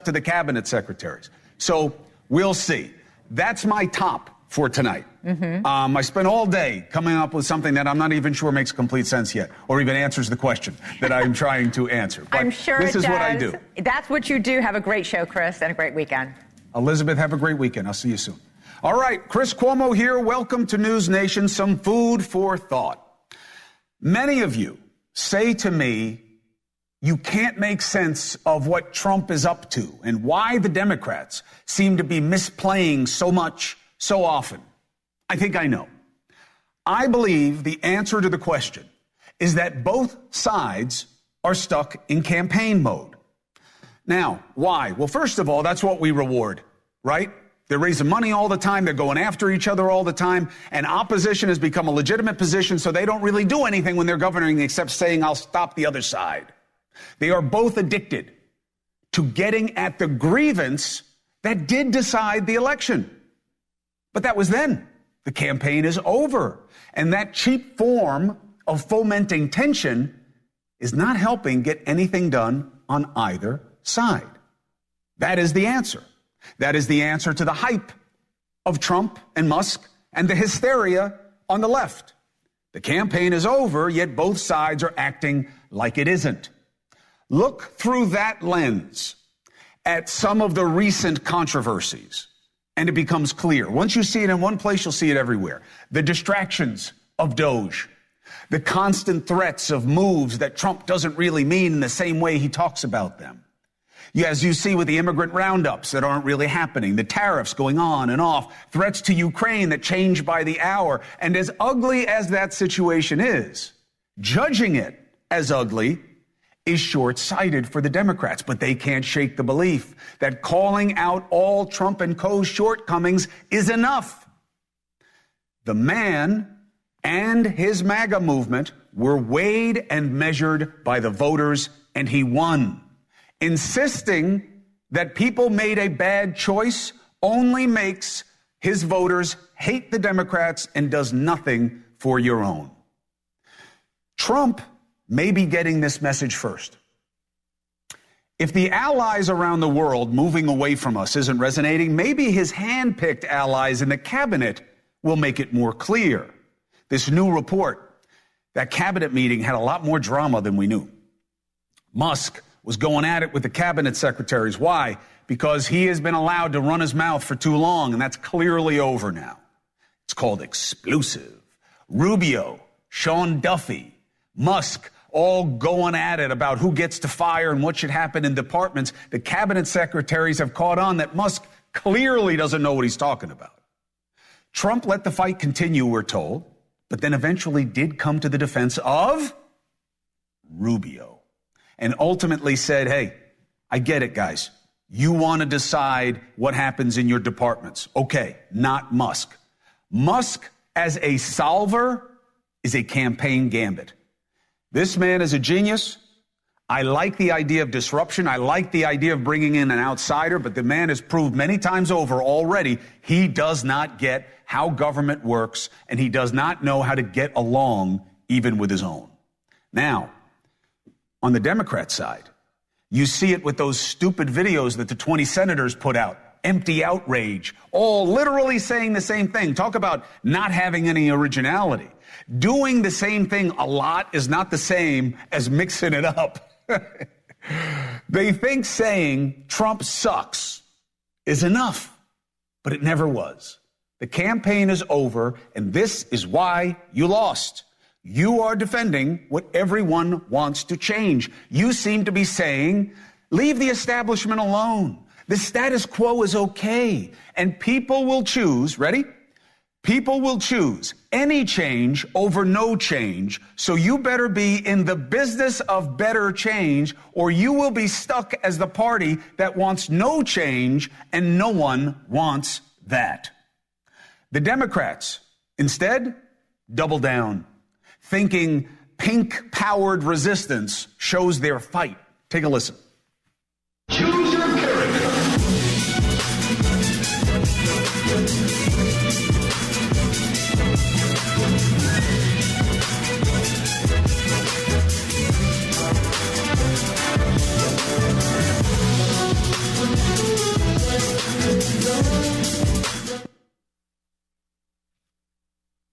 to the cabinet secretaries. So we'll see. That's my top for tonight. I spent all day coming up with something that I'm not even sure makes complete sense yet, or even answers the question that I'm trying to answer. But I'm sure this is what I do. That's what you do. Have a great show, Chris, and a great weekend. Elizabeth, have a great weekend. I'll see you soon. All right, Chris Cuomo here. Welcome to NewsNation. Some food for thought. Many of you say to me, you can't make sense of what Trump is up to and why the Democrats seem to be misplaying so much so often. I think I know. I believe the answer to the question is that both sides are stuck in campaign mode. Now, why? Well, first of all, that's what we reward, right? They're raising money all the time. They're going after each other all the time. And opposition has become a legitimate position, so they don't really do anything when they're governing except saying, I'll stop the other side. They are both addicted to getting at the grievance that did decide the election. But that was then. The campaign is over. And that cheap form of fomenting tension is not helping get anything done on either side. That is the answer. That is the answer to the hype of Trump and Musk and the hysteria on the left. The campaign is over, yet both sides are acting like it isn't. Look through that lens at some of the recent controversies, and it becomes clear. Once you see it in one place, you'll see it everywhere. The distractions of Doge, the constant threats of moves that Trump doesn't really mean in the same way he talks about them. As you see with the immigrant roundups that aren't really happening, the tariffs going on and off, threats to Ukraine that change by the hour. And as ugly as that situation is, judging it as ugly is short-sighted for the Democrats, but they can't shake the belief that calling out all Trump and co.'s shortcomings is enough. The man and his MAGA movement were weighed and measured by the voters, and he won. Insisting that people made a bad choice only makes his voters hate the Democrats and does nothing for your own. Trump may be getting this message first. If the allies around the world moving away from us isn't resonating, maybe his hand-picked allies in the cabinet will make it more clear. This new report, that cabinet meeting had a lot more drama than we knew. Musk was going at it with the cabinet secretaries. Why? Because he has been allowed to run his mouth for too long, and that's clearly over now. It's called explosive. Rubio, Sean Duffy, Musk, all going at it about who gets to fire and what should happen in departments. The cabinet secretaries have caught on that Musk clearly doesn't know what he's talking about. Trump let the fight continue, we're told, but then eventually did come to the defense of Rubio and ultimately said, hey, I get it, guys. You want to decide what happens in your departments. Okay, not Musk. Musk as a solver is a campaign gambit. This man is a genius. I like the idea of disruption. I like the idea of bringing in an outsider, but the man has proved many times over already he does not get how government works, and he does not know how to get along even with his own. Now, on the Democrat side, you see it with those stupid videos that the 20 senators put out. Empty outrage, all literally saying the same thing. Talk about not having any originality. Doing the same thing a lot is not the same as mixing it up. They think saying Trump sucks is enough, but it never was. The campaign is over, and this is why you lost. You are defending what everyone wants to change. You seem to be saying, leave the establishment alone. The status quo is okay, and people will choose, ready? People will choose any change over no change, so you better be in the business of better change, or you will be stuck as the party that wants no change, and no one wants that. The Democrats, instead, double down, thinking pink-powered resistance shows their fight. Take a listen. Choose your character.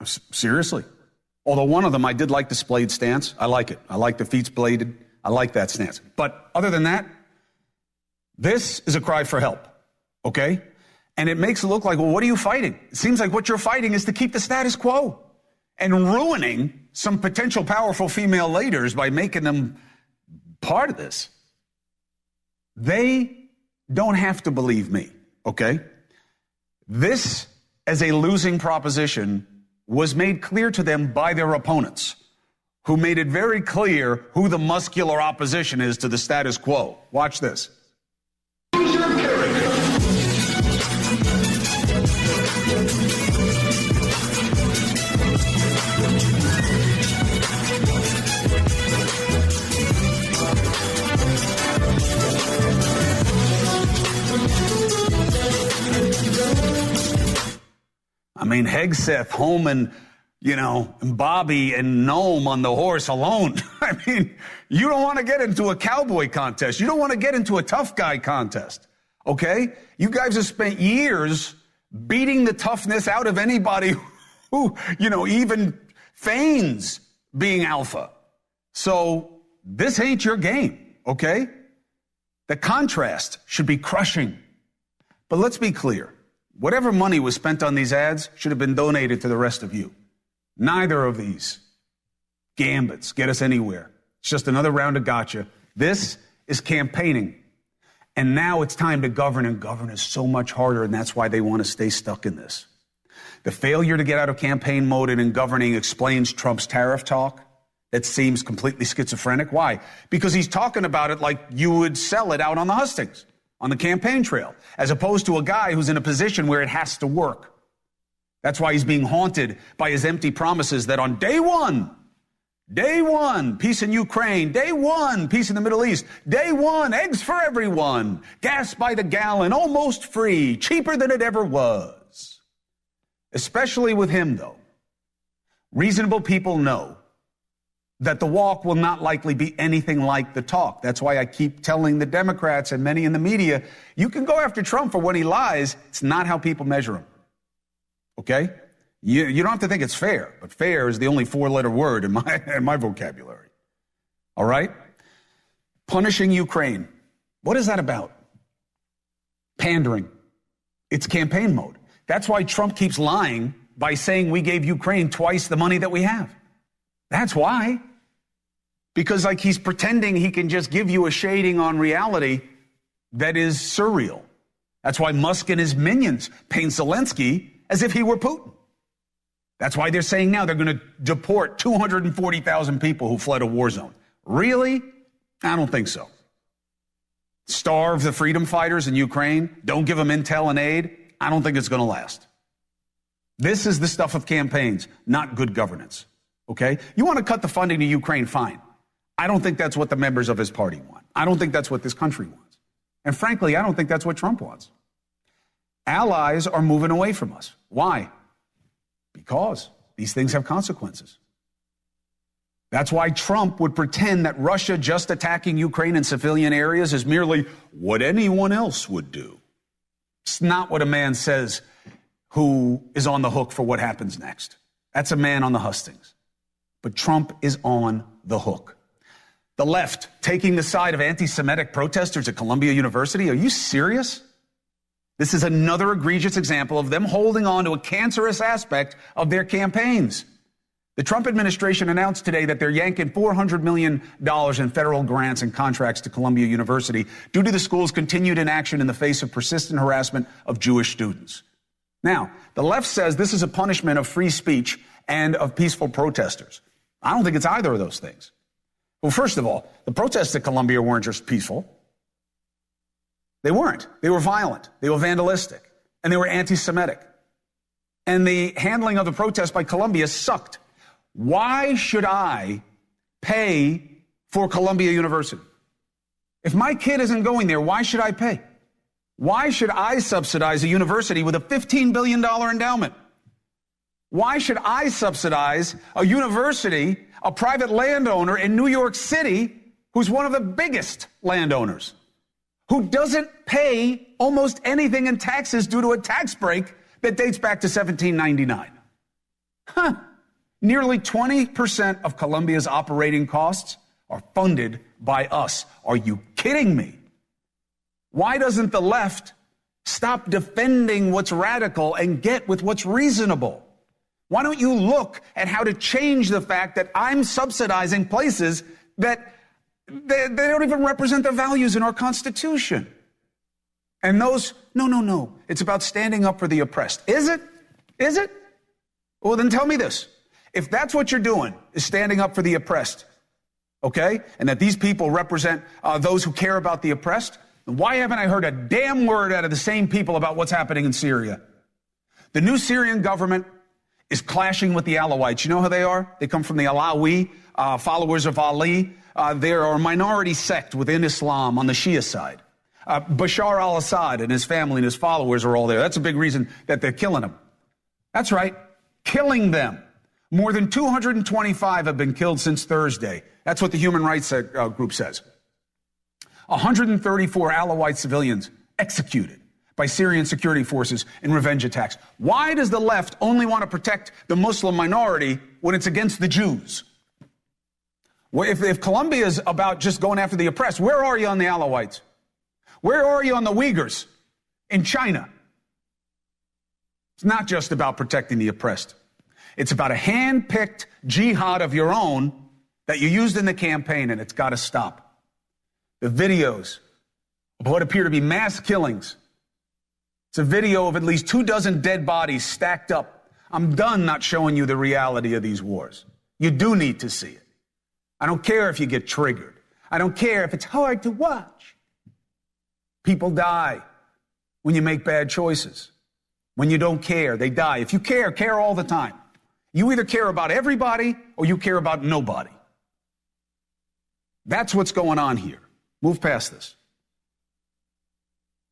Seriously. Although one of them, I did like the splayed stance. I like it. I like the feet bladed. I like that stance. But other than that, this is a cry for help, okay? And it makes it look like, well, what are you fighting? It seems like what you're fighting is to keep the status quo and ruining some potential powerful female leaders by making them part of this. They don't have to believe me, okay? This, as a losing proposition, was made clear to them by their opponents, who made it very clear who the muscular opposition is to the status quo. Watch this. I mean, Hegseth, Holman, and Bobby and Noam on the horse alone. I mean, you don't want to get into a cowboy contest. You don't want to get into a tough guy contest, okay? You guys have spent years beating the toughness out of anybody who, even feigns being alpha. So this ain't your game, okay? The contrast should be crushing. But let's be clear. Whatever money was spent on these ads should have been donated to the rest of you. Neither of these gambits get us anywhere. It's just another round of gotcha. This is campaigning. And now it's time to govern, and govern is so much harder, and that's why they want to stay stuck in this. The failure to get out of campaign mode and in governing explains Trump's tariff talk that seems completely schizophrenic. Why? Because he's talking about it like you would sell it out on the hustings, on the campaign trail, as opposed to a guy who's in a position where it has to work. That's why he's being haunted by his empty promises that on day one, peace in Ukraine, day one, peace in the Middle East, day one, eggs for everyone, gas by the gallon, almost free, cheaper than it ever was. Especially with him, though. Reasonable people know that the walk will not likely be anything like the talk. That's why I keep telling the Democrats and many in the media, you can go after Trump for when he lies. It's not how people measure him. Okay? You don't have to think it's fair, but fair is the only four-letter word in my vocabulary. All right? Punishing Ukraine. What is that about? Pandering. It's campaign mode. That's why Trump keeps lying by saying we gave Ukraine twice the money that we have. That's why. Because he's pretending he can just give you a shading on reality that is surreal. That's why Musk and his minions paint Zelensky as if he were Putin. That's why they're saying now they're going to deport 240,000 people who fled a war zone. Really? I don't think so. Starve the freedom fighters in Ukraine? Don't give them intel and aid? I don't think it's going to last. This is the stuff of campaigns, not good governance. Okay? You want to cut the funding to Ukraine, fine. I don't think that's what the members of his party want. I don't think that's what this country wants. And frankly, I don't think that's what Trump wants. Allies are moving away from us. Why? Because these things have consequences. That's why Trump would pretend that Russia just attacking Ukraine in civilian areas is merely what anyone else would do. It's not what a man says who is on the hook for what happens next. That's a man on the hustings. But Trump is on the hook. The left taking the side of anti-Semitic protesters at Columbia University. Are you serious? This is another egregious example of them holding on to a cancerous aspect of their campaigns. The Trump administration announced today that they're yanking $400 million in federal grants and contracts to Columbia University due to the school's continued inaction in the face of persistent harassment of Jewish students. Now, the left says this is a punishment of free speech and of peaceful protesters. I don't think it's either of those things. Well, first of all, the protests at Columbia weren't just peaceful. They weren't. They were violent. They were vandalistic. And they were anti-Semitic. And the handling of the protest by Columbia sucked. Why should I pay for Columbia University? If my kid isn't going there, why should I pay? Why should I subsidize a university with a $15 billion endowment? Why should I subsidize a university, a private landowner in New York City, who's one of the biggest landowners, who doesn't pay almost anything in taxes due to a tax break that dates back to 1799? Nearly 20% of Colombia's operating costs are funded by us. Are you kidding me? Why doesn't the left stop defending what's radical and get with what's reasonable? Why don't you look at how to change the fact that I'm subsidizing places that they don't even represent the values in our Constitution? And those, no. It's about standing up for the oppressed. Is it? Is it? Well, then tell me this. If that's what you're doing, is standing up for the oppressed, okay, and that these people represent those who care about the oppressed, then why haven't I heard a damn word out of the same people about what's happening in Syria? The new Syrian government is clashing with the Alawites. You know who they are? They come from the Alawi, followers of Ali. They are a minority sect within Islam on the Shia side. Bashar al-Assad and his family and his followers are all there. That's a big reason that they're killing them. That's right, killing them. More than 225 have been killed since Thursday. That's what the Human Rights Group says. 134 Alawite civilians executed by Syrian security forces in revenge attacks. Why does the left only want to protect the Muslim minority when it's against the Jews? Well, if Colombia is about just going after the oppressed, where are you on the Alawites? Where are you on the Uyghurs in China? It's not just about protecting the oppressed. It's about a hand-picked jihad of your own that you used in the campaign, and it's got to stop. The videos of what appear to be mass killings. It's a video of at least 24 dead bodies stacked up. I'm done not showing you the reality of these wars. You do need to see it. I don't care if you get triggered. I don't care if it's hard to watch. People die when you make bad choices. When you don't care, they die. If you care, care all the time. You either care about everybody or you care about nobody. That's what's going on here. Move past this.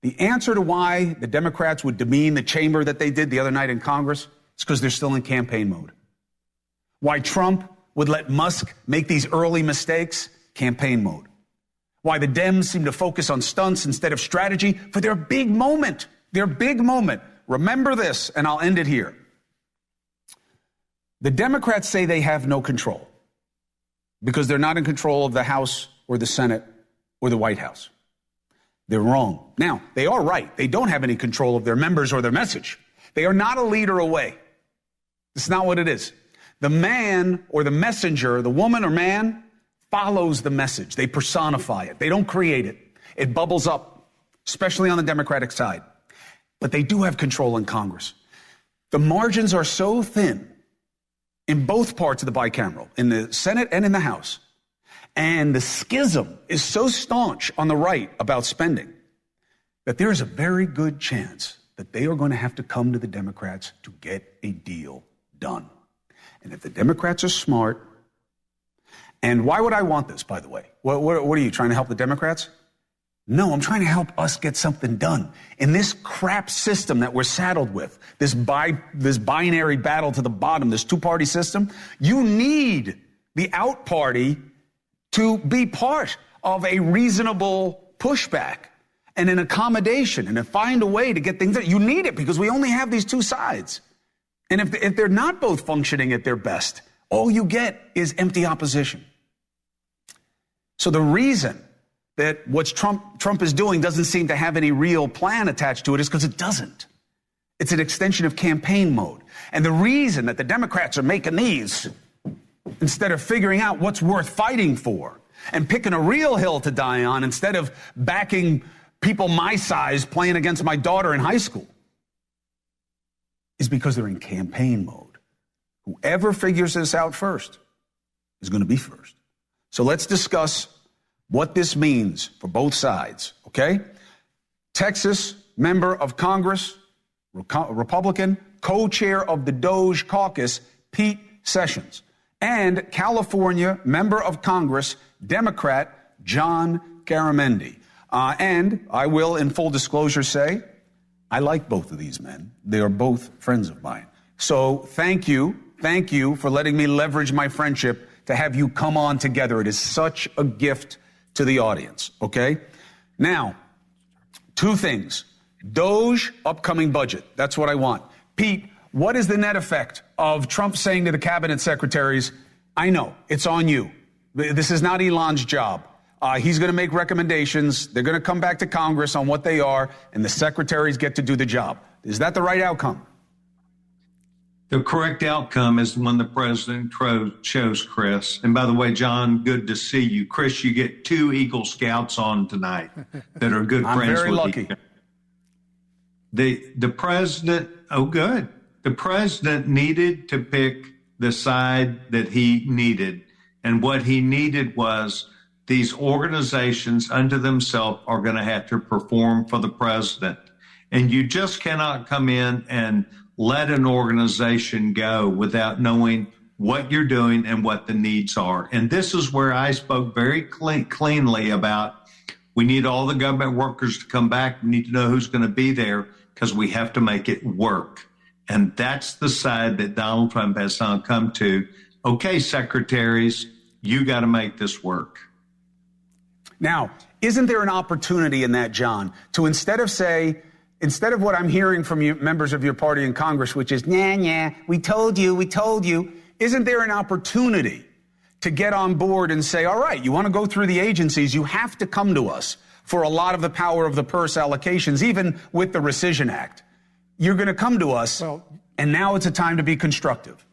The answer to why the Democrats would demean the chamber that they did the other night in Congress is because they're still in campaign mode. Why Trump would let Musk make these early mistakes? Campaign mode. Why the Dems seem to focus on stunts instead of strategy for their big moment. Their big moment. Remember this, and I'll end it here. The Democrats say they have no control because they're not in control of the House or the Senate or the White House. They're wrong. Now, they are right. They don't have any control of their members or their message. They are not a leader away. It's not what it is. The man or the messenger, the woman or man, follows the message. They personify it. They don't create it. It bubbles up, especially on the Democratic side. But they do have control in Congress. The margins are so thin in both parts of the bicameral, in the Senate and in the House. And the schism is so staunch on the right about spending that there is a very good chance that they are going to have to come to the Democrats to get a deal done. And if the Democrats are smart, and why would I want this, by the way? What are you, trying to help the Democrats? No, I'm trying to help us get something done. In this crap system that we're saddled with, this binary battle to the bottom, this two-party system, you need the out party to be part of a reasonable pushback and an accommodation and to find a way to get things done. You need it because we only have these two sides. And if they're not both functioning at their best, all you get is empty opposition. So the reason that what Trump is doing doesn't seem to have any real plan attached to it is because it doesn't. It's an extension of campaign mode. And the reason that the Democrats are making these instead of figuring out what's worth fighting for and picking a real hill to die on instead of backing people my size playing against my daughter in high school is because they're in campaign mode. Whoever figures this out first is going to be first. So let's discuss what this means for both sides, okay? Texas member of Congress, Republican, co-chair of the Doge caucus, Pete Sessions, and California member of Congress, Democrat, John Garamendi. And I will, in full disclosure, say I like both of these men. They are both friends of mine. So thank you for letting me leverage my friendship to have you come on together. It is such a gift to the audience, okay? Now, two things. Doge, upcoming budget. That's what I want. Pete, What is the net effect of Trump saying to the cabinet secretaries, I know, it's on you. This is not Elon's job. He's going to make recommendations. They're going to come back to Congress on what they are, and the secretaries get to do the job. Is that the right outcome? The correct outcome is the one the president chose, Chris. And by the way, John, good to see you. Chris, you get 2 Eagle Scouts on tonight that are good friends with you. I'm very lucky. The president, oh, good. The president needed to pick the side that he needed. And what he needed was these organizations unto themselves are going to have to perform for the president. And you just cannot come in and let an organization go without knowing what you're doing and what the needs are. And this is where I spoke very cleanly about we need all the government workers to come back. We need to know who's going to be there because we have to make it work. And that's the side that Donald Trump has now come to. Okay, secretaries, you got to make this work. Now, isn't there an opportunity in that, John, to instead of what I'm hearing from you, members of your party in Congress, which is, nah, we told you, isn't there an opportunity to get on board and say, all right, you want to go through the agencies, you have to come to us for a lot of the power of the purse allocations, even with the Rescission Act. You're going to come to us, and now it's a time to be constructive.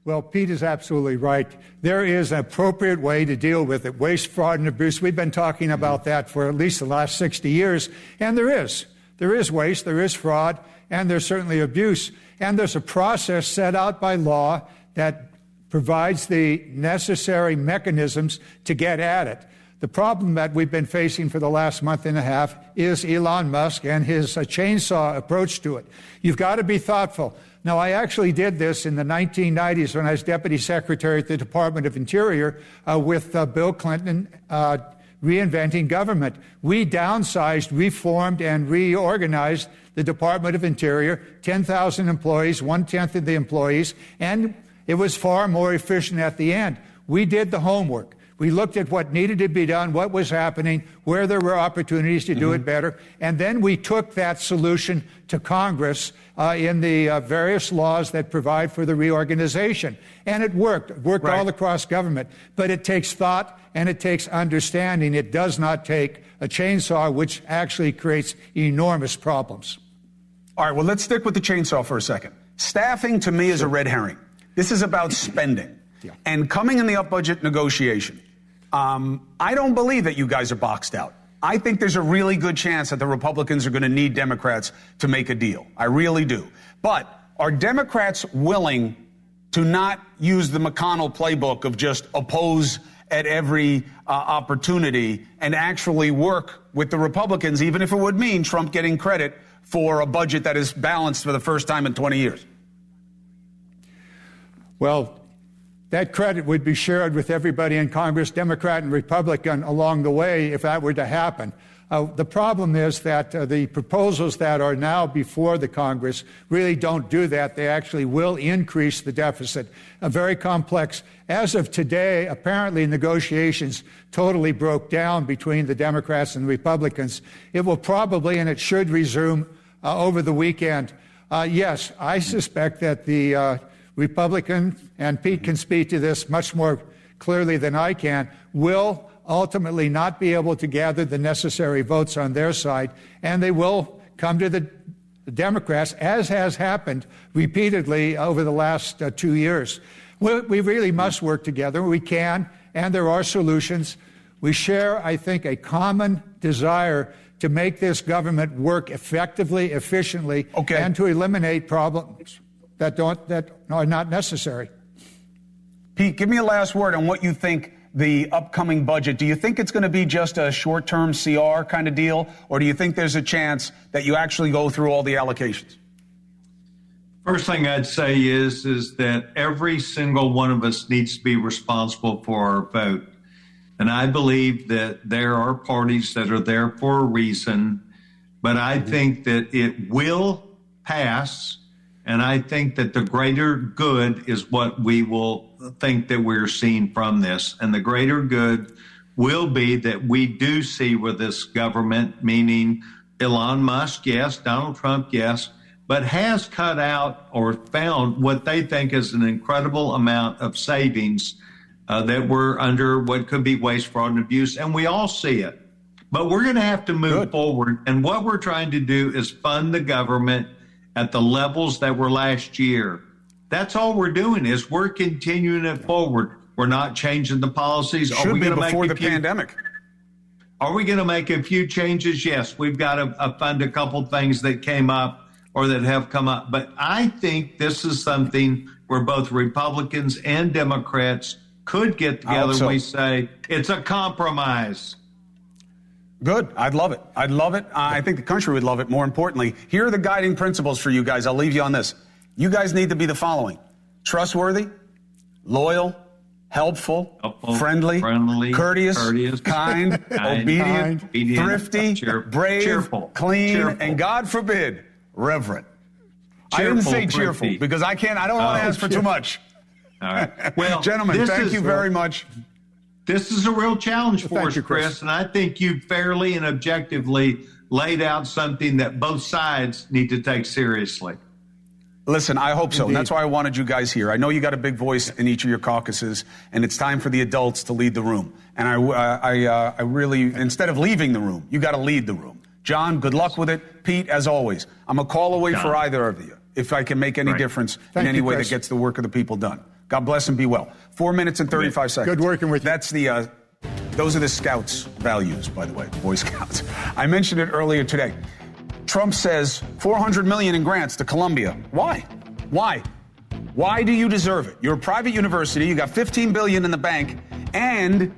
Well, Pete is absolutely right. There is an appropriate way to deal with it. Waste, fraud, and abuse. We've been talking about that for at least the last 60 years. And there is. There is waste, there is fraud, and there's certainly abuse. And there's a process set out by law that provides the necessary mechanisms to get at it. The problem that we've been facing for the last month and a half is Elon Musk and his chainsaw approach to it. You've got to be thoughtful. Now, I actually did this in the 1990s when I was Deputy Secretary at the Department of Interior with Bill Clinton reinventing government. We downsized, reformed, and reorganized the Department of Interior, 10,000 employees, 1/10 of the employees, and it was far more efficient at the end. We did the homework. We looked at what needed to be done, what was happening, where there were opportunities to do it better, and then we took that solution to Congress in the various laws that provide for the reorganization. And it worked. It worked all across government. But it takes thought and it takes understanding. It does not take a chainsaw, which actually creates enormous problems. All right, well, let's stick with the chainsaw for a second. Staffing, to me, is a red herring. This is about spending. And coming in the up-budget negotiation, I don't believe that you guys are boxed out. I think there's a really good chance that the Republicans are going to need Democrats to make a deal. I really do. But are Democrats willing to not use the McConnell playbook of just oppose at every opportunity and actually work with the Republicans, even if it would mean Trump getting credit for a budget that is balanced for the first time in 20 years? Well, that credit would be shared with everybody in Congress, Democrat and Republican, along the way if that were to happen. The problem is that the proposals that are now before the Congress really don't do that. They actually will increase the deficit. Very complex. As of today, apparently negotiations totally broke down between the Democrats and the Republicans. It will probably, and it should resume over the weekend. Yes, I suspect that the Republican, and Pete can speak to this much more clearly than I can, will ultimately not be able to gather the necessary votes on their side, and they will come to the Democrats, as has happened repeatedly over the last 2 years. We really must work together. We can, and there are solutions. We share, I think, a common desire to make this government work effectively, efficiently, and to eliminate problems that are not necessary. Pete, give me a last word on what you think the upcoming budget. Do you think it's going to be just a short-term CR kind of deal, or do you think there's a chance that you actually go through all the allocations? First thing I'd say is that every single one of us needs to be responsible for our vote. And I believe that there are parties that are there for a reason, but I think that it will pass. And I think that the greater good is what we will think that we're seeing from this. And the greater good will be that we do see where this government, meaning Elon Musk, yes, Donald Trump, yes, but has cut out or found what they think is an incredible amount of savings that were under what could be waste, fraud, and abuse. And we all see it. But we're going to have to move forward. And what we're trying to do is fund the government at the levels that were last year. That's all we're doing is we're continuing it forward. We're not changing the policies. Should be before the pandemic. Are we going to make a few changes? Yes, we've got to fund a couple things that came up or that have come up. But I think this is something where both Republicans and Democrats could get together and we say it's a compromise. Good. I'd love it. I'd love it. I think the country would love it. More importantly, here are the guiding principles for you guys. I'll leave you on this. You guys need to be the following: trustworthy, loyal, helpful, friendly, courteous, kind, obedient, thrifty, brave, clean, and God forbid, reverent. I didn't say cheerful because I don't want to ask for too much. All right. Well, gentlemen, thank you very much. This is a real challenge for us, Chris, and I think you fairly and objectively laid out something that both sides need to take seriously. Listen, I hope so. And that's why I wanted you guys here. I know you got a big voice in each of your caucuses, and it's time for the adults to lead the room. And I really, instead of leaving the room, you got to lead the room. John, good luck with it. Pete, as always, I'm a call away for either of you if I can make any difference in any way that gets the work of the people done. God bless and be well. 4 minutes and 35 seconds. Good working with you. That's those are the Scouts' values, by the way, Boy Scouts. I mentioned it earlier today. Trump says $400 million in grants to Columbia. Why? Why do you deserve it? You're a private university. You got $15 billion in the bank, and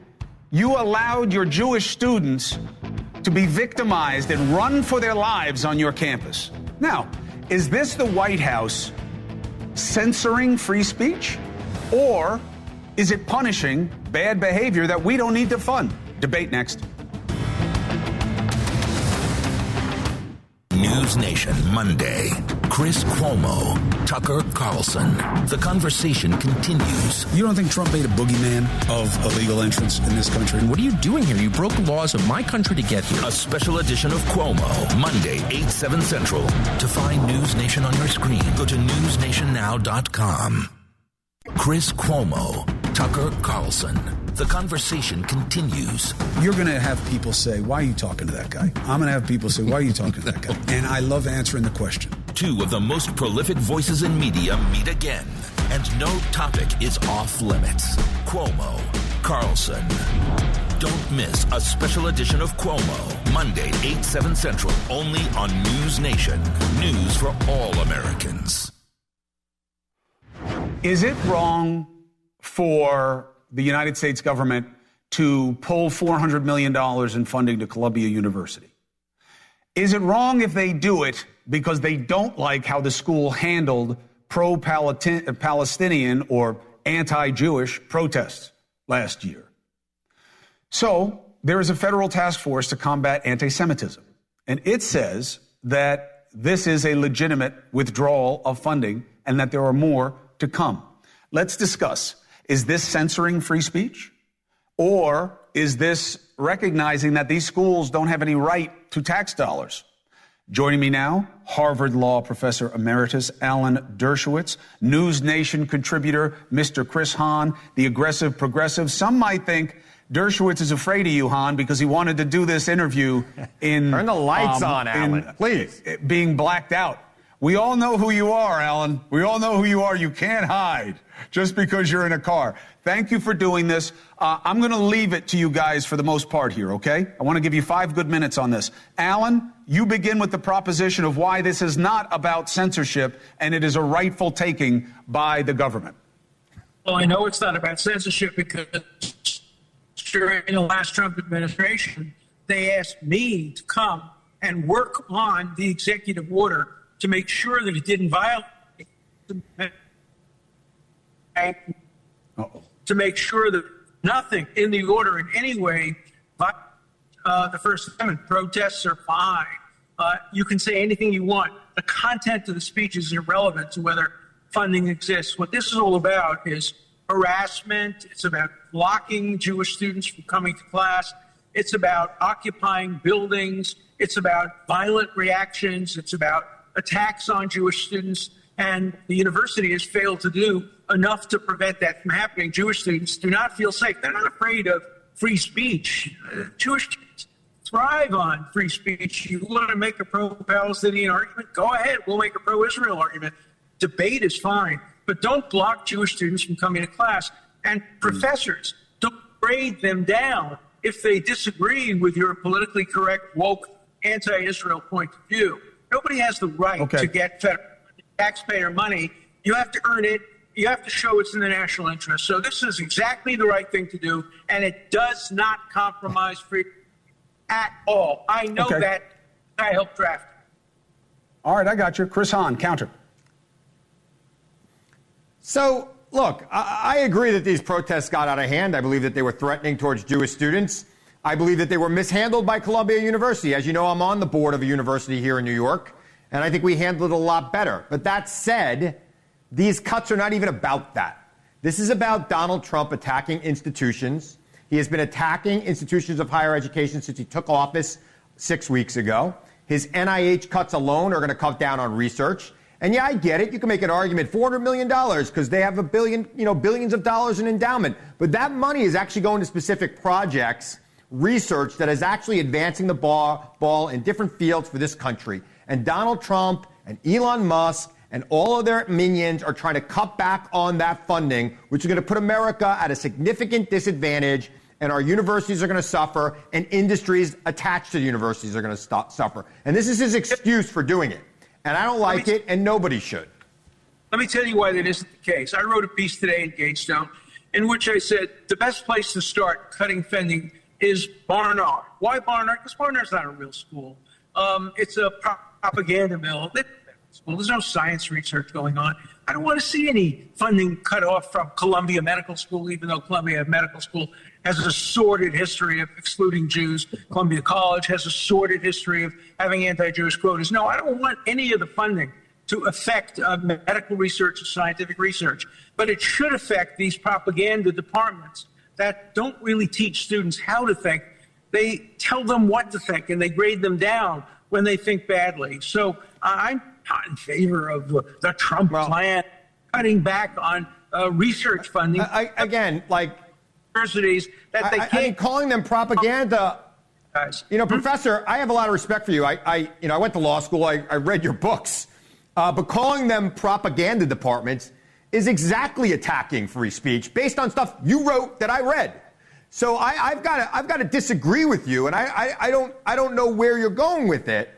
you allowed your Jewish students to be victimized and run for their lives on your campus. Now, is this the White House censoring free speech? Or is it punishing bad behavior that we don't need to fund? Debate next. News Nation Monday. Chris Cuomo, Tucker Carlson. The conversation continues. You don't think Trump made a boogeyman of illegal entrance in this country? What are you doing here? You broke the laws of my country to get here. A special edition of Cuomo, Monday, 8/7 Central. To find News Nation on your screen, go to newsnationnow.com. Chris Cuomo, Tucker Carlson. The conversation continues. You're going to have people say, why are you talking to that guy? I'm going to have people say, why are you talking to that guy? And I love answering the question. Two of the most prolific voices in media meet again, and no topic is off limits. Cuomo, Carlson. Don't miss a special edition of Cuomo, Monday, 8/7 Central, only on News Nation. News for all Americans. Is it wrong for the United States government to pull $400 million in funding to Columbia University? Is it wrong if they do it because they don't like how the school handled pro-Palestinian or anti-Jewish protests last year? So there is a federal task force to combat anti-Semitism, and it says that this is a legitimate withdrawal of funding and that there are more to come. Let's discuss. Is this censoring free speech? Or is this recognizing that these schools don't have any right to tax dollars? Joining me now, Harvard Law Professor Emeritus Alan Dershowitz, News Nation contributor Mr. Chris Hahn, the aggressive progressive. Some might think Dershowitz is afraid of you, Hahn, because he wanted to do this interview in... Turn the lights on, Alan, please. Being blacked out. We all know who you are, Alan. We all know who you are. You can't hide just because you're in a car. Thank you for doing this. I'm going to leave it to you guys for the most part here, okay? I want to give you 5 good minutes on this. Alan, you begin with the proposition of why this is not about censorship and it is a rightful taking by the government. Well, I know it's not about censorship because during the last Trump administration, they asked me to come and work on the executive order to make sure that it didn't violate, to make sure that nothing in the order in any way the First Amendment. Protests are fine. You can say anything you want. The content of the speech is irrelevant to whether funding exists. What this is all about is harassment. It's about blocking Jewish students from coming to class. It's about occupying buildings. It's about violent reactions. It's about attacks on Jewish students, and the university has failed to do enough to prevent that from happening. Jewish students do not feel safe. They're not afraid of free speech. Jewish kids thrive on free speech. You want to make a pro-Palestinian argument? Go ahead. We'll make a pro-Israel argument. Debate is fine, but don't block Jewish students from coming to class. And professors, don't grade them down if they disagree with your politically correct, woke, anti-Israel point of view. Nobody has the right to get federal taxpayer money. You have to earn it. You have to show it's in the national interest. So this is exactly the right thing to do, and it does not compromise freedom at all. I know that. I helped draft it. All right, I got you. Chris Hahn, counter. So, look, I agree that these protests got out of hand. I believe that they were threatening towards Jewish students. I believe that they were mishandled by Columbia University. As you know, I'm on the board of a university here in New York, and I think we handled it a lot better. But that said, these cuts are not even about that. This is about Donald Trump attacking institutions. He has been attacking institutions of higher education since he took office 6 weeks ago. His NIH cuts alone are going to cut down on research. And yeah, I get it. You can make an argument, $400 million, because they have billions of dollars in endowment. But that money is actually going to specific projects, research that is actually advancing the ball in different fields for this country. And Donald Trump and Elon Musk and all of their minions are trying to cut back on that funding, which is going to put America at a significant disadvantage, and our universities are going to suffer, and industries attached to the universities are going to suffer. And this is his excuse for doing it. And I don't like it, and nobody should. Let me tell you why that isn't the case. I wrote a piece today in Gatestone in which I said the best place to start cutting funding is Barnard. Why Barnard? Because Barnard's not a real school. It's a propaganda mill. There's no science research going on. I don't want to see any funding cut off from Columbia Medical School, even though Columbia Medical School has a sordid history of excluding Jews. Columbia College has a sordid history of having anti-Jewish quotas. No, I don't want any of the funding to affect medical research or scientific research, but it should affect these propaganda departments that don't really teach students how to think. They tell them what to think, and they grade them down when they think badly. So I'm not in favor of the Trump plan, cutting back on research funding. Universities that they can't. I mean, calling them propaganda. Guys. Professor, I have a lot of respect for you. I went to law school. I read your books. But calling them propaganda departments is exactly attacking free speech based on stuff you wrote that I read. So I've got to disagree with you, and I don't know where you're going with it.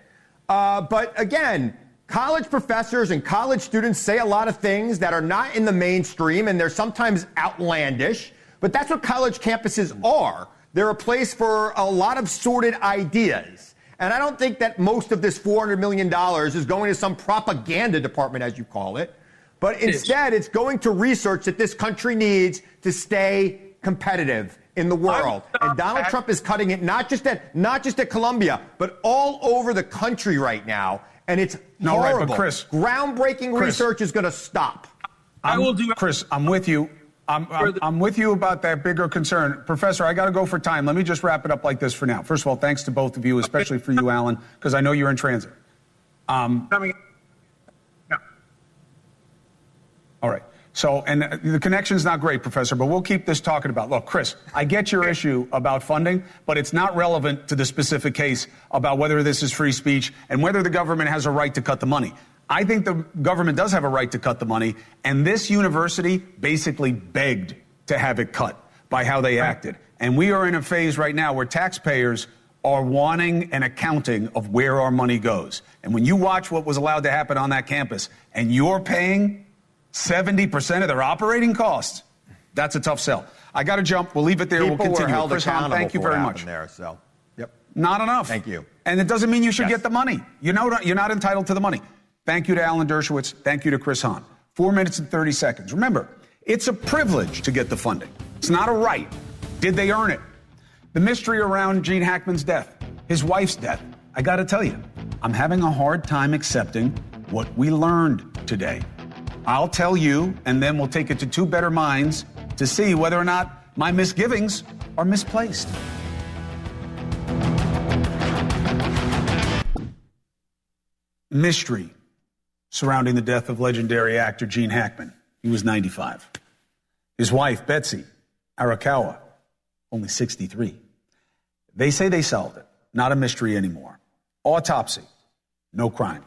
But again, college professors and college students say a lot of things that are not in the mainstream, and they're sometimes outlandish. But that's what college campuses are. They're a place for a lot of sordid ideas. And I don't think that most of this $400 million is going to some propaganda department, as you call it. But instead, it's going to research that this country needs to stay competitive in the world. And Donald Trump is cutting it not just at Columbia, but all over the country right now. And it's horrible. Right, but Chris, groundbreaking research is going to stop. Chris, I'm with you. I'm with you about that bigger concern. Professor, I got to go for time. Let me just wrap it up like this for now. First of all, thanks to both of you, especially for you, Alan, because I know you're in transit. All right. So, and the connection's not great, Professor, but we'll keep this talking about. Look, Chris, I get your issue about funding, but it's not relevant to the specific case about whether this is free speech and whether the government has a right to cut the money. I think the government does have a right to cut the money, and this university basically begged to have it cut by how they acted. And we are in a phase right now where taxpayers are wanting an accounting of where our money goes. And when you watch what was allowed to happen on that campus, and you're paying 70% of their operating costs, that's a tough sell. I got to jump. We'll leave it there. We'll continue. Chris Hahn, thank you very much. There, so. Yep. Not enough. Thank you. And it doesn't mean you should get the money. You're not entitled to the money. Thank you to Alan Dershowitz. Thank you to Chris Hahn. 4 minutes and 30 seconds. Remember, it's a privilege to get the funding. It's not a right. Did they earn it? The mystery around Gene Hackman's death, his wife's death. I got to tell you, I'm having a hard time accepting what we learned today. I'll tell you, and then we'll take it to two better minds to see whether or not my misgivings are misplaced. Mystery surrounding the death of legendary actor Gene Hackman. He was 95. His wife, Betsy Arakawa, only 63. They say they solved it. Not a mystery anymore. Autopsy, no crime.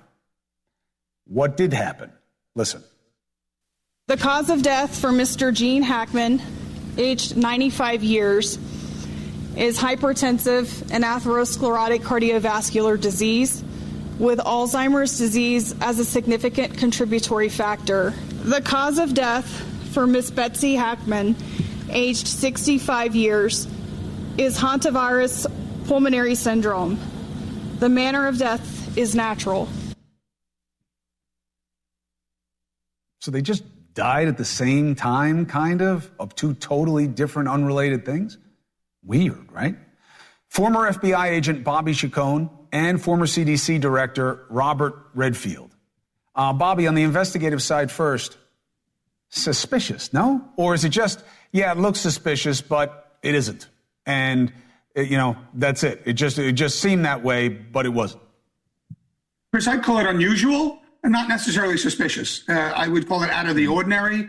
What did happen? Listen. The cause of death for Mr. Gene Hackman, aged 95 years, is hypertensive and atherosclerotic cardiovascular disease with Alzheimer's disease as a significant contributory factor. The cause of death for Miss Betsy Hackman, aged 65 years, is hantavirus pulmonary syndrome. The manner of death is natural. So they just died at the same time, kind of two totally different, unrelated things? Weird, right? Former FBI agent Bobby Chacon and former CDC director Robert Redfield. Bobby, on the investigative side first, suspicious, no? Or is it just, yeah, it looks suspicious, but it isn't? And, that's it. It just seemed that way, but it wasn't. Chris, I'd call it unusual and not necessarily suspicious. I would call it out of the ordinary.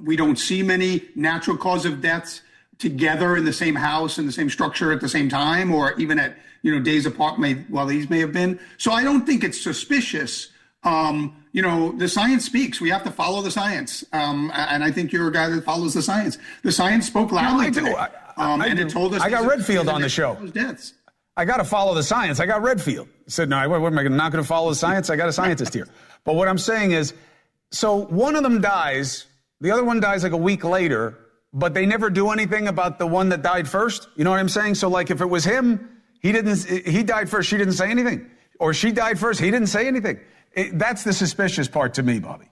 We don't see many natural cause of deaths together in the same house, in the same structure at the same time, or even at, days apart while these may have been. So I don't think it's suspicious. The science speaks. We have to follow the science. And I think you're a guy that follows the science. The science spoke loudly today. And it told us. I got Redfield on the show. Deaths. I got to follow the science. I got Redfield. I said, no, what am I not going to follow the science? I got a scientist here. But what I'm saying is, so one of them dies, the other one dies like a week later, but they never do anything about the one that died first. You know what I'm saying? So like if it was him, he died first, she didn't say anything. Or she died first, he didn't say anything. That's the suspicious part to me, Bobby.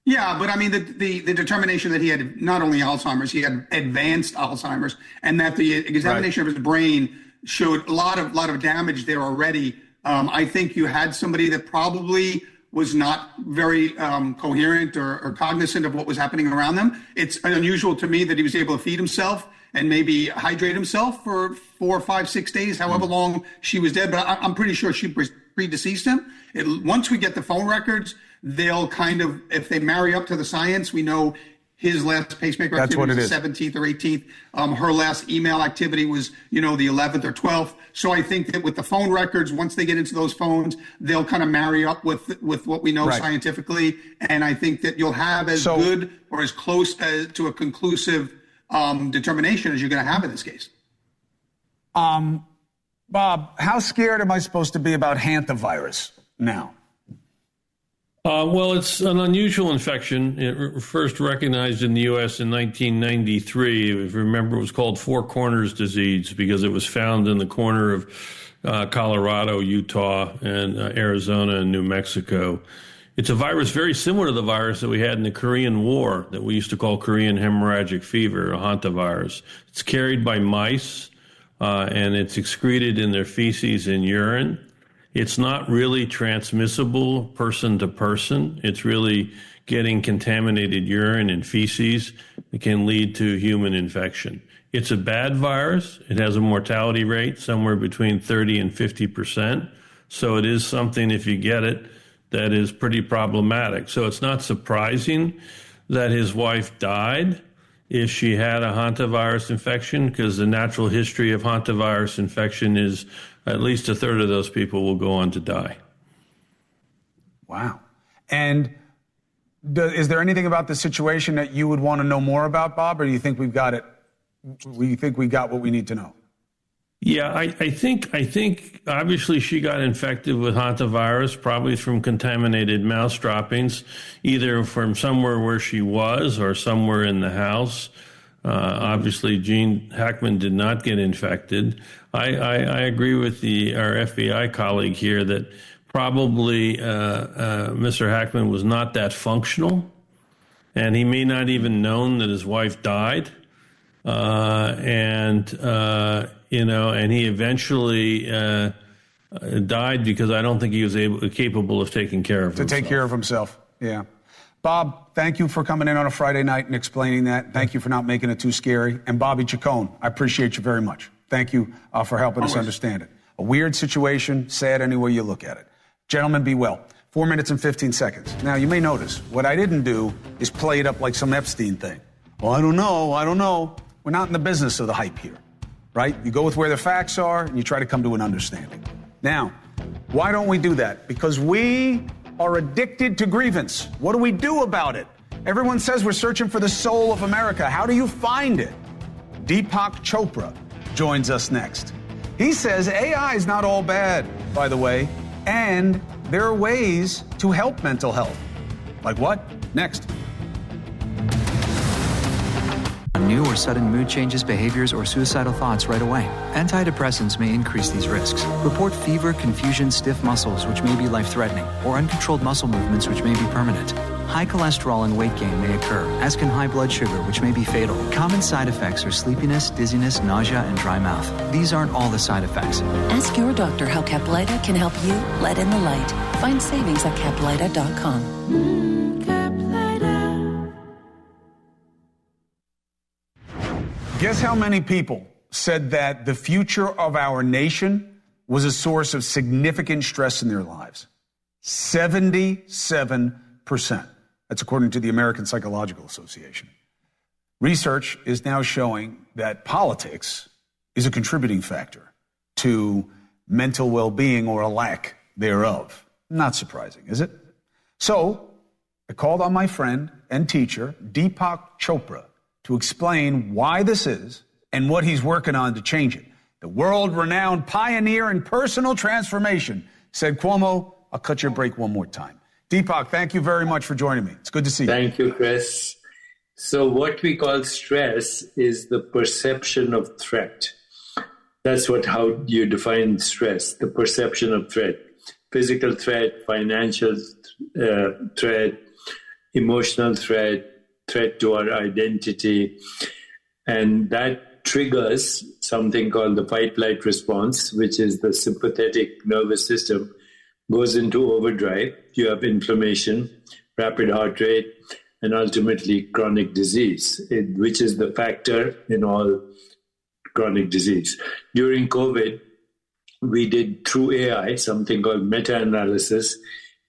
Yeah, but I mean, the determination that he had not only Alzheimer's, he had advanced Alzheimer's, and that the examination of his brain showed a lot of damage there already. I think you had somebody that probably was not very coherent or cognizant of what was happening around them. It's unusual to me that he was able to feed himself and maybe hydrate himself for 4, 5, 6 days, however long she was dead. But I'm pretty sure she predeceased him. Once we get the phone records, they'll kind of, if they marry up to the science, we know his last pacemaker activity was the 17th or 18th. Her last email activity was, the 11th or 12th. So I think that with the phone records, once they get into those phones, they'll kind of marry up with what we know scientifically. And I think that you'll have as good or as close to a conclusive determination as you're going to have in this case. Bob, how scared am I supposed to be about hantavirus now? Well, it's an unusual infection. It first recognized in the U.S. in 1993. If you remember, it was called Four Corners disease because it was found in the corner of Colorado, Utah, and Arizona and New Mexico. It's a virus very similar to the virus that we had in the Korean War that we used to call Korean hemorrhagic fever, a hantavirus. It's carried by mice, and it's excreted in their feces and urine. It's not really transmissible person to person. It's really getting contaminated urine and feces. It can lead to human infection. It's a bad virus. It has a mortality rate somewhere between 30 and 50%. So it is something, if you get it, that is pretty problematic. So it's not surprising that his wife died if she had a hantavirus infection, because the natural history of hantavirus infection is at least a third of those people will go on to die. Wow. And is there anything about the situation that you would want to know more about, Bob, or do you think we've got it? You think we got what we need to know? Yeah, I think obviously she got infected with hantavirus, probably from contaminated mouse droppings, either from somewhere where she was or somewhere in the house. Obviously, Gene Hackman did not get infected. I agree with our FBI colleague here that probably Mr. Hackman was not that functional, and he may not even known that his wife died. And he eventually died because I don't think he was capable of taking care of himself. To take care of himself, yeah. Bob, thank you for coming in on a Friday night and explaining that. Thank you for not making it too scary. And Bobby Chacon, I appreciate you very much. Thank you for helping us understand it. A weird situation, sad any way you look at it. Gentlemen, be well. 4 minutes and 15 seconds. Now, you may notice, what I didn't do is play it up like some Epstein thing. Well, I don't know. We're not in the business of the hype here, right? You go with where the facts are, and you try to come to an understanding. Now, why don't we do that? Because we are addicted to grievance. What do we do about it? Everyone says we're searching for the soul of America. How do you find it? Deepak Chopra joins us next. He says AI is not all bad, by the way, and there are ways to help mental health. Like what? Next. New or sudden mood changes, behaviors, or suicidal thoughts right away. Antidepressants may increase these risks. Report fever, confusion, stiff muscles, which may be life-threatening, or uncontrolled muscle movements, which may be permanent. High cholesterol and weight gain may occur, as can high blood sugar, which may be fatal. Common side effects are sleepiness, dizziness, nausea, and dry mouth. These aren't all the side effects. Ask your doctor how Caplyta can help you let in the light. Find savings at Caplyta.com. Guess how many people said that the future of our nation was a source of significant stress in their lives? 77%. That's according to the American Psychological Association. Research is now showing that politics is a contributing factor to mental well-being or a lack thereof. Not surprising, is it? So I called on my friend and teacher, Deepak Chopra, to explain why this is and what he's working on to change it. The world-renowned pioneer in personal transformation, said Cuomo. I'll cut your break one more time. Deepak, thank you very much for joining me. It's good to see you. Thank you, Chris. So what we call stress is the perception of threat. That's how you define stress, the perception of threat. Physical threat, financial threat, emotional threat to our identity. And that triggers something called the fight-flight response, which is the sympathetic nervous system goes into overdrive. You have inflammation, rapid heart rate, and ultimately chronic disease, which is the factor in all chronic disease. During COVID, we did through AI something called meta-analysis,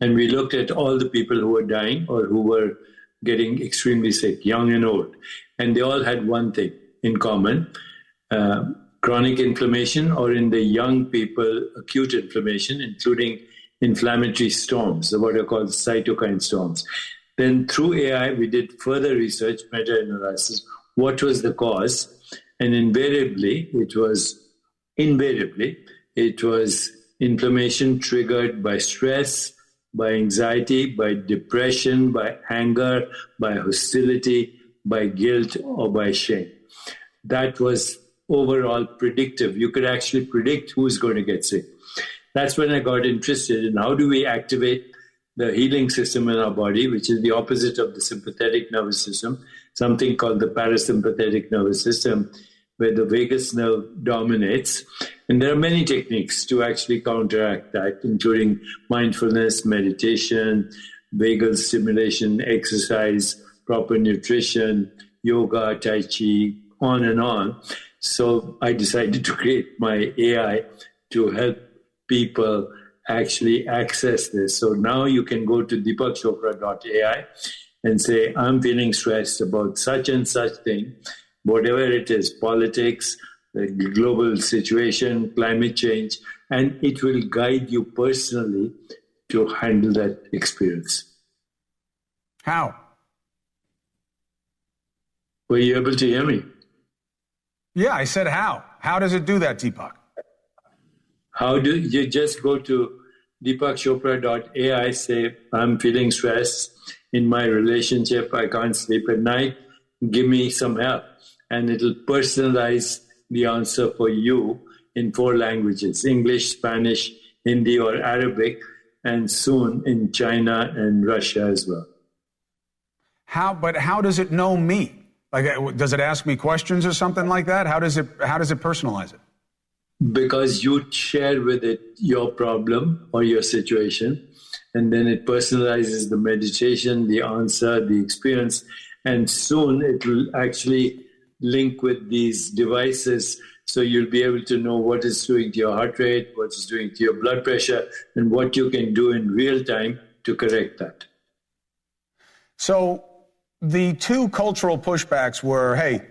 and we looked at all the people who were dying or who were getting extremely sick, young and old. And they all had one thing in common, chronic inflammation, or in the young people, acute inflammation, including inflammatory storms, what are called cytokine storms. Then through AI, we did further research, meta-analysis, what was the cause? And invariably, it was inflammation triggered by stress, by anxiety, by depression, by anger, by hostility, by guilt, or by shame. That was overall predictive. You could actually predict who's going to get sick. That's when I got interested in how do we activate the healing system in our body, which is the opposite of the sympathetic nervous system, something called the parasympathetic nervous system, where the vagus nerve dominates. And there are many techniques to actually counteract that, including mindfulness, meditation, vagal stimulation, exercise, proper nutrition, yoga, tai chi, on and on. So I decided to create my AI to help people actually access this. So now you can go to deepakchopra.ai and say, I'm feeling stressed about such and such thing, whatever it is, politics, the global situation, climate change, and it will guide you personally to handle that experience. How? Were you able to hear me? Yeah, I said how. How does it do that, Deepak? How do you just go to deepakchopra.ai, say, I'm feeling stressed in my relationship, I can't sleep at night, give me some help. And it'll personalize the answer for you in 4 languages, English, Spanish, Hindi, or Arabic, and soon in China and Russia as well. But how does it know me? Like, does it ask me questions or something like that? How does it personalize it? Because you share with it your problem or your situation, and then it personalizes the meditation, the answer, the experience, and soon it will actually link with these devices, so you'll be able to know what it's doing to your heart rate, what it's doing to your blood pressure, and what you can do in real time to correct that. So the two cultural pushbacks were, hey,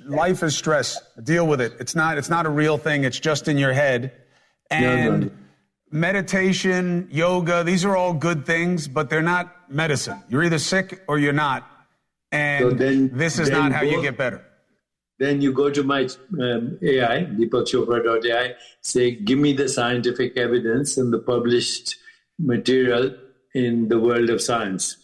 life is stress. Deal with it. It's not a real thing. It's just in your head. And meditation, yoga, these are all good things, but they're not medicine. You're either sick or you're not. And this is not how you get better. Then you go to my AI, deepakchopra.ai, say, give me the scientific evidence and the published material in the world of science.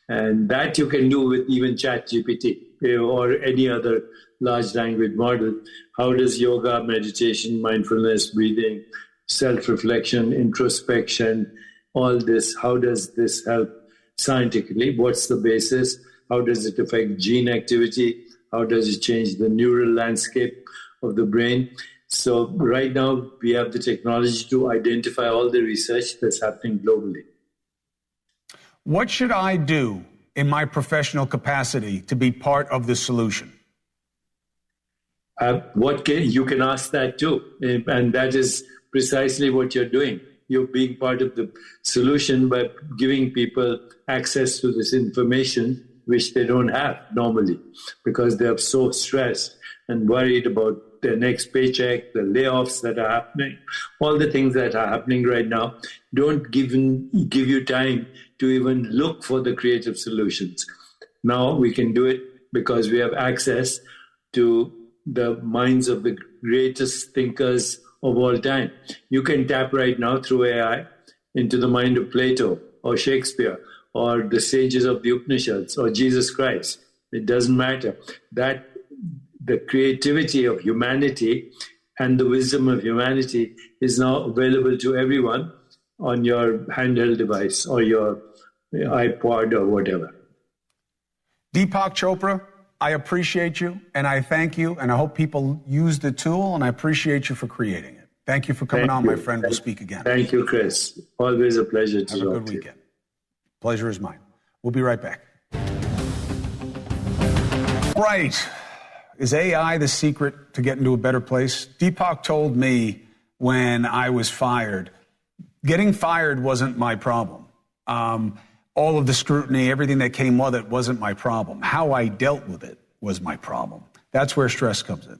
And that you can do with even ChatGPT or any other large language model. How does yoga, meditation, mindfulness, breathing, self-reflection, introspection, all this, how does this help scientifically? What's the basis? How does it affect gene activity? How does it change the neural landscape of the brain? So right now, we have the technology to identify all the research that's happening globally. What should I do in my professional capacity to be part of the solution? You can ask that too. And that is precisely what you're doing. You're being part of the solution by giving people access to this information, which they don't have normally because they're so stressed and worried about their next paycheck, the layoffs that are happening, all the things that are happening right now don't give you time to even look for the creative solutions. Now we can do it because we have access to the minds of the greatest thinkers of all time. You can tap right now through AI into the mind of Plato or Shakespeare or the sages of the Upanishads or Jesus Christ. It doesn't matter. That the creativity of humanity and the wisdom of humanity is now available to everyone on your handheld device or your iPod or whatever. Deepak Chopra, I appreciate you and I thank you and I hope people use the tool and I appreciate you for creating it. Thank you for coming on, my friend. We'll speak again. Thank you, Chris. Always a pleasure to talk to you. Have a good weekend. Pleasure is mine. We'll be right back. Right. Is AI the secret to get into a better place? Deepak told me when I was fired, getting fired wasn't my problem. All of the scrutiny, everything that came with it wasn't my problem. How I dealt with it was my problem. That's where stress comes in.